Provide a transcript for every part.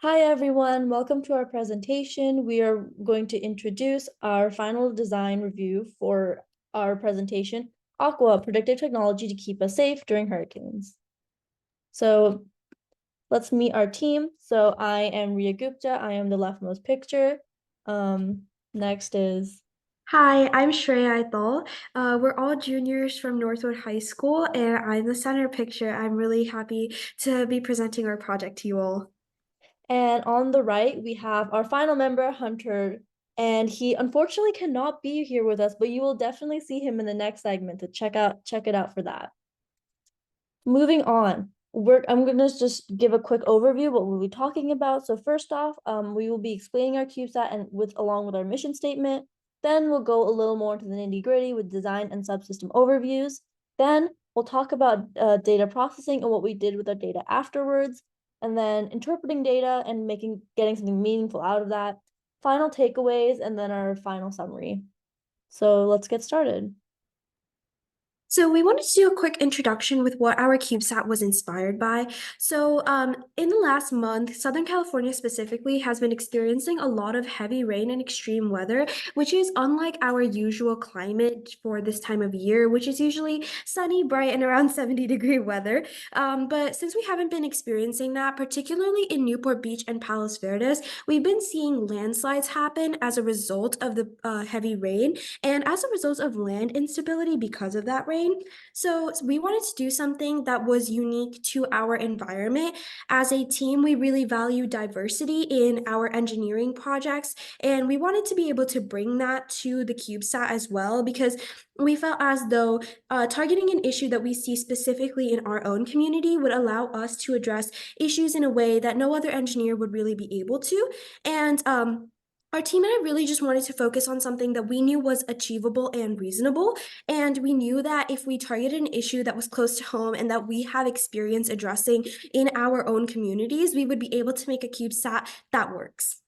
Hi everyone, welcome to our presentation. We are going to introduce our final design review for our presentation, Aqua, Predictive Technology to Keep Us Safe During Hurricanes. So let's meet our team. So I am Ria Gupta, I am the leftmost picture. Next is Hi, I'm Shreya Aithal. We're all juniors from Northwood High School, and I'm the center picture. I'm really happy to be presenting our project to you all. and on the right, we have our final member, Hunter, and he unfortunately cannot be here with us, but you will definitely see him in the next segment to check it out for that. Moving on, I'm gonna just give a quick overview of what we'll be talking about. So first off, we will be explaining our CubeSat and along with our mission statement. Then we'll go a little more into the nitty-gritty with design and subsystem overviews. Then we'll talk about data processing and what we did with our data afterwards, and then interpreting data and getting something meaningful out of that. Final takeaways, and then our final summary. So let's get started. So we wanted to do a quick introduction with what our CubeSat was inspired by. In the last month, Southern California specifically has been experiencing a lot of heavy rain and extreme weather, which is unlike our usual climate for this time of year, which is usually sunny, bright, and around 70-degree weather. But since we haven't been experiencing that, particularly in Newport Beach and Palos Verdes, we've been seeing landslides happen as a result of the heavy rain and as a result of land instability because of that rain. So we wanted to do something that was unique to our environment. As a team, we really value diversity in our engineering projects, and we wanted to be able to bring that to the CubeSat as well because we felt as though targeting an issue that we see specifically in our own community would allow us to address issues in a way that no other engineer would really be able to. And our team and I really just wanted to focus on something that we knew was achievable and reasonable. And we knew that if we targeted an issue that was close to home and that we have experience addressing in our own communities, we would be able to make a CubeSat that works.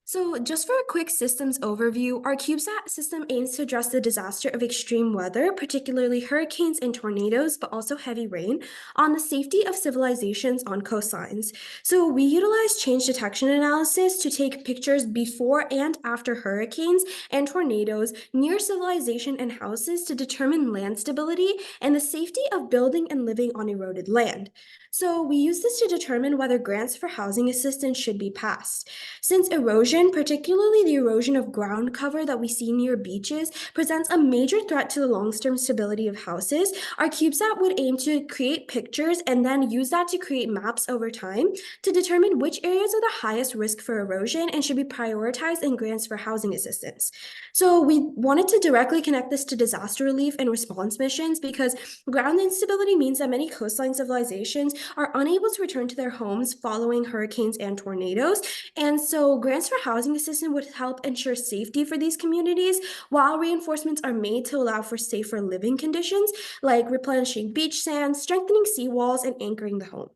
So just for a quick systems overview, our CubeSat system aims to address the disaster of extreme weather, particularly hurricanes and tornadoes, but also heavy rain, on the safety of civilizations on coastlines. So we utilize change detection analysis to take pictures before and after hurricanes and tornadoes near civilization and houses to determine land stability and the safety of building and living on eroded land. So we use this to determine whether grants for housing assistance should be passed. Since erosion, particularly the erosion of ground cover that we see near beaches, presents a major threat to the long-term stability of houses, our CubeSat would aim to create pictures and then use that to create maps over time to determine which areas are the highest risk for erosion and should be prioritized in grants for housing assistance. So we wanted to directly connect this to disaster relief and response missions because ground instability means that many coastline civilizations are unable to return to their homes following hurricanes and tornadoes. And so grants for housing assistance would help ensure safety for these communities while reinforcements are made to allow for safer living conditions, like replenishing beach sand, strengthening seawalls, and anchoring the home.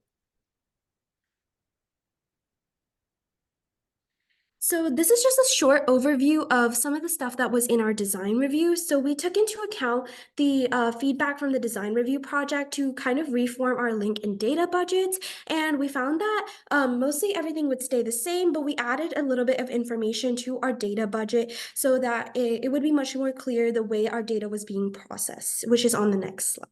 So this is just a short overview of some of the stuff that was in our design review. So we took into account the feedback from the design review project to kind of reform our link and data budgets. And we found that mostly everything would stay the same, but we added a little bit of information to our data budget so that it would be much more clear the way our data was being processed, which is on the next slide.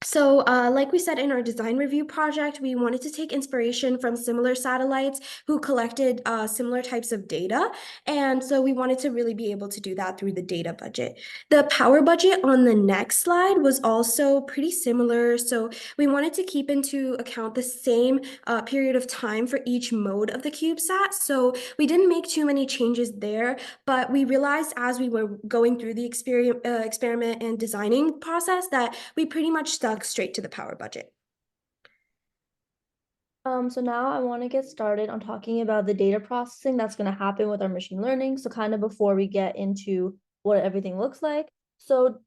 So, like we said in our design review project, we wanted to take inspiration from similar satellites who collected similar types of data. And so we wanted to really be able to do that through the data budget. The power budget on the next slide was also pretty similar. So we wanted to keep into account the same period of time for each mode of the CubeSat. So we didn't make too many changes there, but we realized as we were going through the experiment and designing process that we pretty much stuck straight to the power budget. So now I want to get started on talking about the data processing that's going to happen with our machine learning. So kind of before we get into what everything looks like. So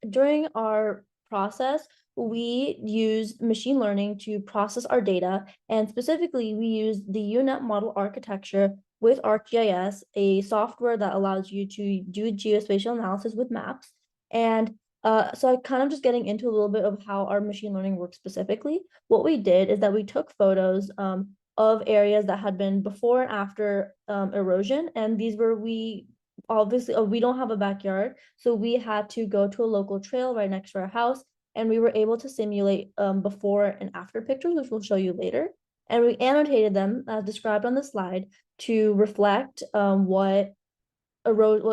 during our process, we use machine learning to process our data. And specifically, we use the UNet model architecture with ArcGIS, a software that allows you to do geospatial analysis with maps. And So I kind of just getting into a little bit of how our machine learning works specifically. What we did is that we took photos of areas that had been before and after erosion, and these were we obviously we don't have a backyard, so we had to go to a local trail right next to our house, and we were able to simulate before and after pictures, which we'll show you later. And we annotated them as described on the slide to reflect what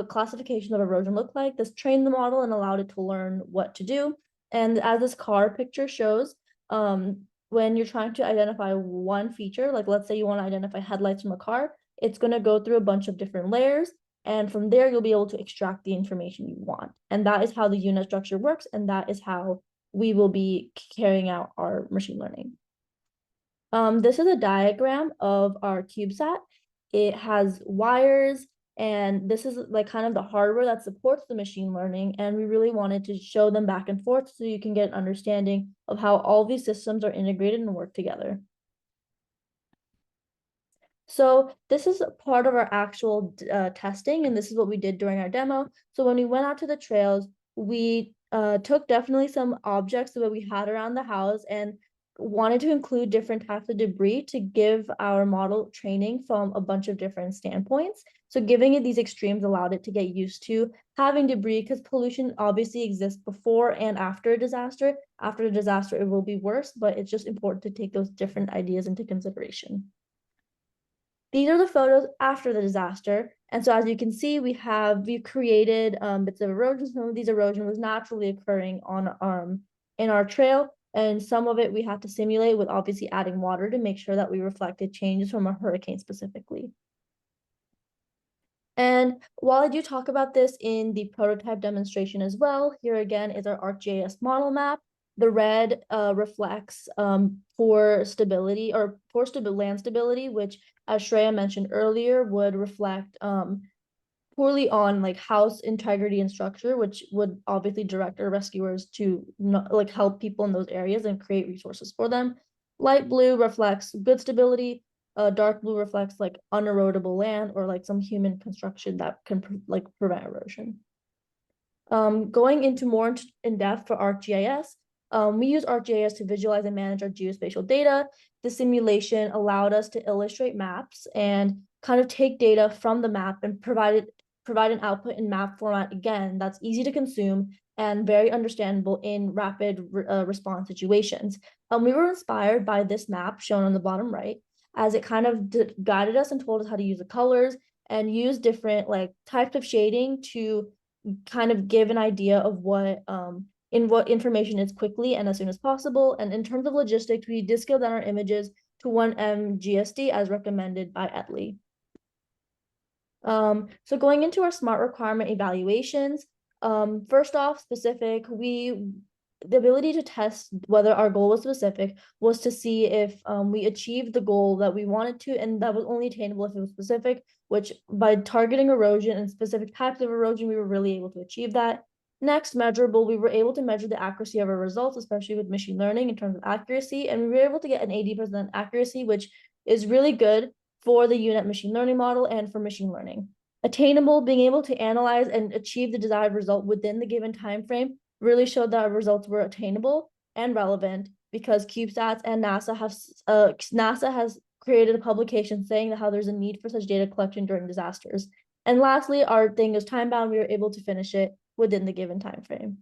classification of erosion looked like. This trained the model and allowed it to learn what to do. And as this car picture shows, when you're trying to identify one feature, like let's say you want to identify headlights from a car, it's going to go through a bunch of different layers. And from there, you'll be able to extract the information you want. And that is how the unit structure works. And that is how we will be carrying out our machine learning. This is a diagram of our CubeSat. It has wires, and this is like kind of the hardware that supports the machine learning. And we really wanted to show them back and forth so you can get an understanding of how all these systems are integrated and work together. So this is part of our actual testing, and this is what we did during our demo. So when we went out to the trails, we took definitely some objects that we had around the house and wanted to include different types of debris to give our model training from a bunch of different standpoints. So giving it these extremes allowed it to get used to having debris, because pollution obviously exists before and after a disaster. After a disaster, it will be worse, but it's just important to take those different ideas into consideration. These are the photos after the disaster. And so as you can see, we've created bits of erosion. Some of these erosion was naturally occurring on in our trail. And some of it we had to simulate with obviously adding water to make sure that we reflected changes from a hurricane specifically. And while I do talk about this in the prototype demonstration as well, here again is our ArcGIS model map. The red reflects poor stability or poor land stability, which, as Shreya mentioned earlier, would reflect poorly on like house integrity and structure, which would obviously direct our rescuers to like help people in those areas and create resources for them. Light blue reflects good stability. Dark blue reflects like unerodable land or like some human construction that can prevent erosion. Going into more in depth for ArcGIS, we use ArcGIS to visualize and manage our geospatial data. The simulation allowed us to illustrate maps and kind of take data from the map and provide an output in map format, again, that's easy to consume and very understandable in rapid response situations. We were inspired by this map shown on the bottom right, as it kind of guided us and told us how to use the colors and use different like types of shading to kind of give an idea of what information is quickly and as soon as possible. And in terms of logistics, we did scale down our images to 1 GSD as recommended by ETLI. So going into our smart requirement evaluations, first off, the ability to test whether our goal was specific was to see if we achieved the goal that we wanted to, and that was only attainable if it was specific, which by targeting erosion and specific types of erosion, we were really able to achieve that. Next, measurable, we were able to measure the accuracy of our results, especially with machine learning in terms of accuracy, and we were able to get an 80% accuracy, which is really good for the UNet machine learning model and for machine learning. Attainable, being able to analyze and achieve the desired result within the given time frame really showed that our results were attainable and relevant, because CubeSats and NASA has created a publication saying that how there's a need for such data collection during disasters. And lastly, our thing is time bound. We were able to finish it within the given time frame.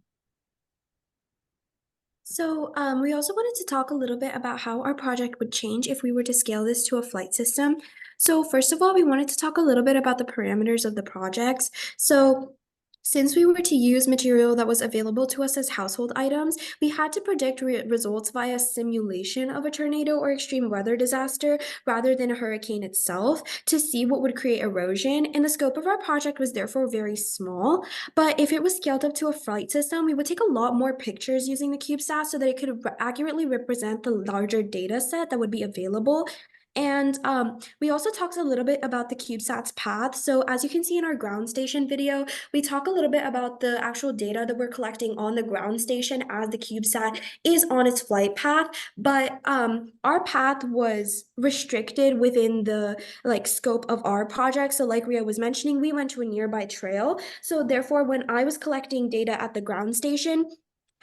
So we also wanted to talk a little bit about how our project would change if we were to scale this to a flight system. So first of all, we wanted to talk a little bit about the parameters of the projects. So since we were to use material that was available to us as household items, we had to predict results via simulation of a tornado or extreme weather disaster rather than a hurricane itself to see what would create erosion. And the scope of our project was therefore very small. But if it was scaled up to a flight system, we would take a lot more pictures using the CubeSat so that it could accurately represent the larger data set that would be available. And we also talked a little bit about the CubeSat's path. So as you can see in our ground station video, we talk a little bit about the actual data that we're collecting on the ground station as the CubeSat is on its flight path. But our path was restricted within the scope of our project. So like Ria was mentioning, we went to a nearby trail. So therefore, when I was collecting data at the ground station,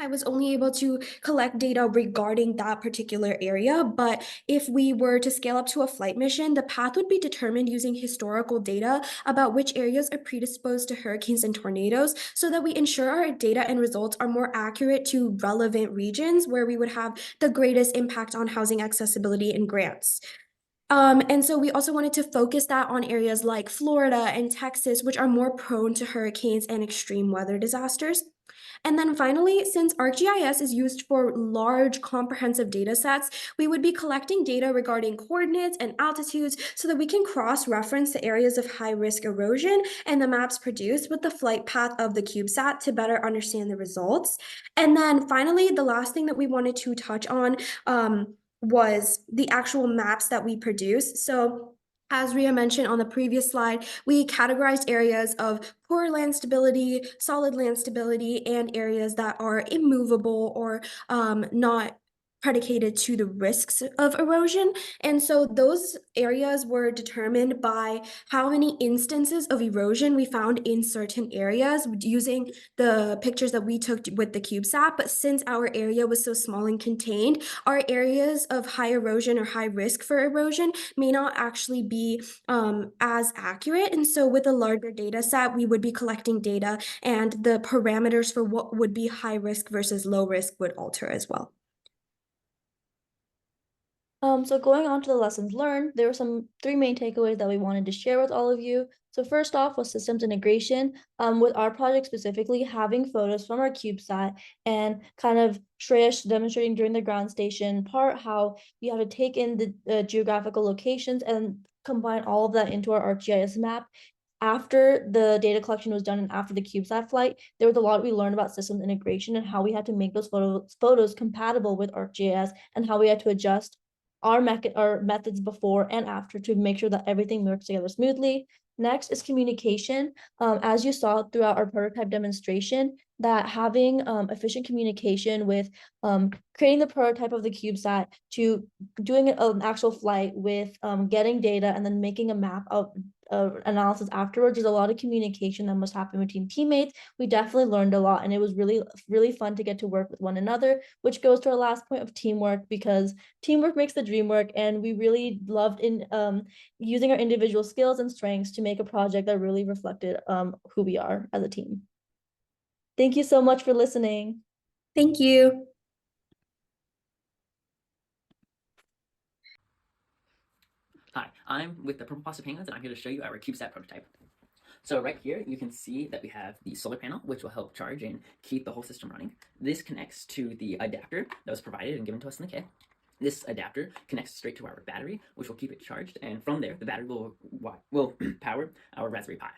I was only able to collect data regarding that particular area, but if we were to scale up to a flight mission, the path would be determined using historical data about which areas are predisposed to hurricanes and tornadoes so that we ensure our data and results are more accurate to relevant regions where we would have the greatest impact on housing accessibility and grants. And so we also wanted to focus that on areas like Florida and Texas, which are more prone to hurricanes and extreme weather disasters. And then finally, since ArcGIS is used for large comprehensive data sets, we would be collecting data regarding coordinates and altitudes so that we can cross-reference the areas of high-risk erosion and the maps produced with the flight path of the CubeSat to better understand the results. And then finally, the last thing that we wanted to touch on was the actual maps that we produce. So as Ria mentioned on the previous slide, we categorized areas of poor land stability, solid land stability, and areas that are immovable or not predicated to the risks of erosion. And so those areas were determined by how many instances of erosion we found in certain areas using the pictures that we took with the CubeSat. But since our area was so small and contained, our areas of high erosion or high risk for erosion may not actually be as accurate. And so with a larger data set, we would be collecting data and the parameters for what would be high risk versus low risk would alter as well. So going on to the lessons learned, there were some three main takeaways that we wanted to share with all of you. So first off was systems integration. With our project specifically, having photos from our CubeSat and kind of Shreya demonstrating during the ground station part how you have to take in the geographical locations and combine all of that into our ArcGIS map. After the data collection was done and after the CubeSat flight, there was a lot we learned about systems integration and how we had to make those photos compatible with ArcGIS and how we had to adjust our methods before and after to make sure that everything works together smoothly. Next is communication. As you saw throughout our prototype demonstration, that having efficient communication with creating the prototype of the CubeSat to doing an actual flight with getting data and then making a map of analysis afterwards. There's a lot of communication that must happen between teammates. We definitely learned a lot, and it was really fun to get to work with one another, which goes to our last point of teamwork, because teamwork makes the dream work, and we really loved in using our individual skills and strengths to make a project that really reflected who we are as a team. Thank you so much for listening. Thank you. Hi, I'm with the Purple Pasta Penguins, and I'm here to show you our CubeSat prototype. So right here, you can see that we have the solar panel, which will help charge and keep the whole system running. This connects to the adapter that was provided and given to us in the kit. This adapter connects straight to our battery, which will keep it charged, and from there, the battery will power our Raspberry Pi.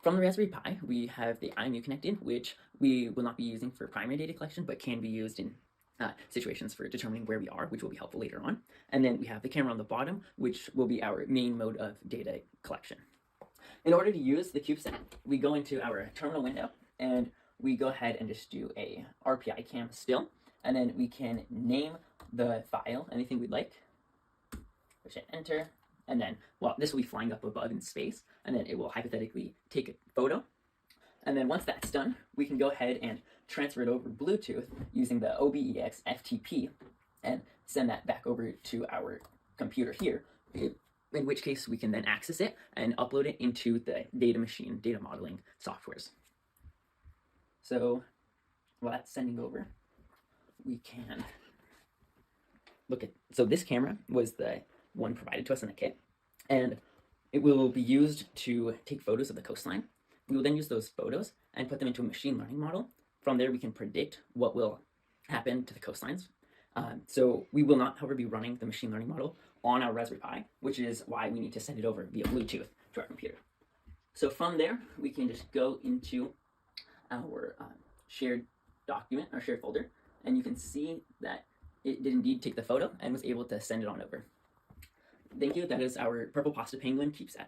From the Raspberry Pi, we have the IMU connected, which we will not be using for primary data collection, but can be used in situations for determining where we are, which will be helpful later on. And then we have the camera on the bottom, which will be our main mode of data collection. In order to use the CubeSat, we go into our terminal window and we go ahead and just do a RPI cam still, and then we can name the file anything we'd like. Push hit enter, and then, well, this will be flying up above in space, and then it will hypothetically take a photo. And then once that's done, we can go ahead and transfer it over Bluetooth using the OBEX FTP and send that back over to our computer here, in which case we can then access it and upload it into the data machine data modeling softwares. So while that's sending over, we can look at, so this camera was the one provided to us in the kit, and it will be used to take photos of the coastline. We will then use those photos and put them into a machine learning model. From there, we can predict what will happen to the coastlines. So we will not, however, be running the machine learning model on our Raspberry Pi, which is why we need to send it over via Bluetooth to our computer. So from there, we can just go into our shared document, our shared folder, and you can see that it did indeed take the photo and was able to send it on over. Thank you. That is our Purple Pasta Penguin CubeSat.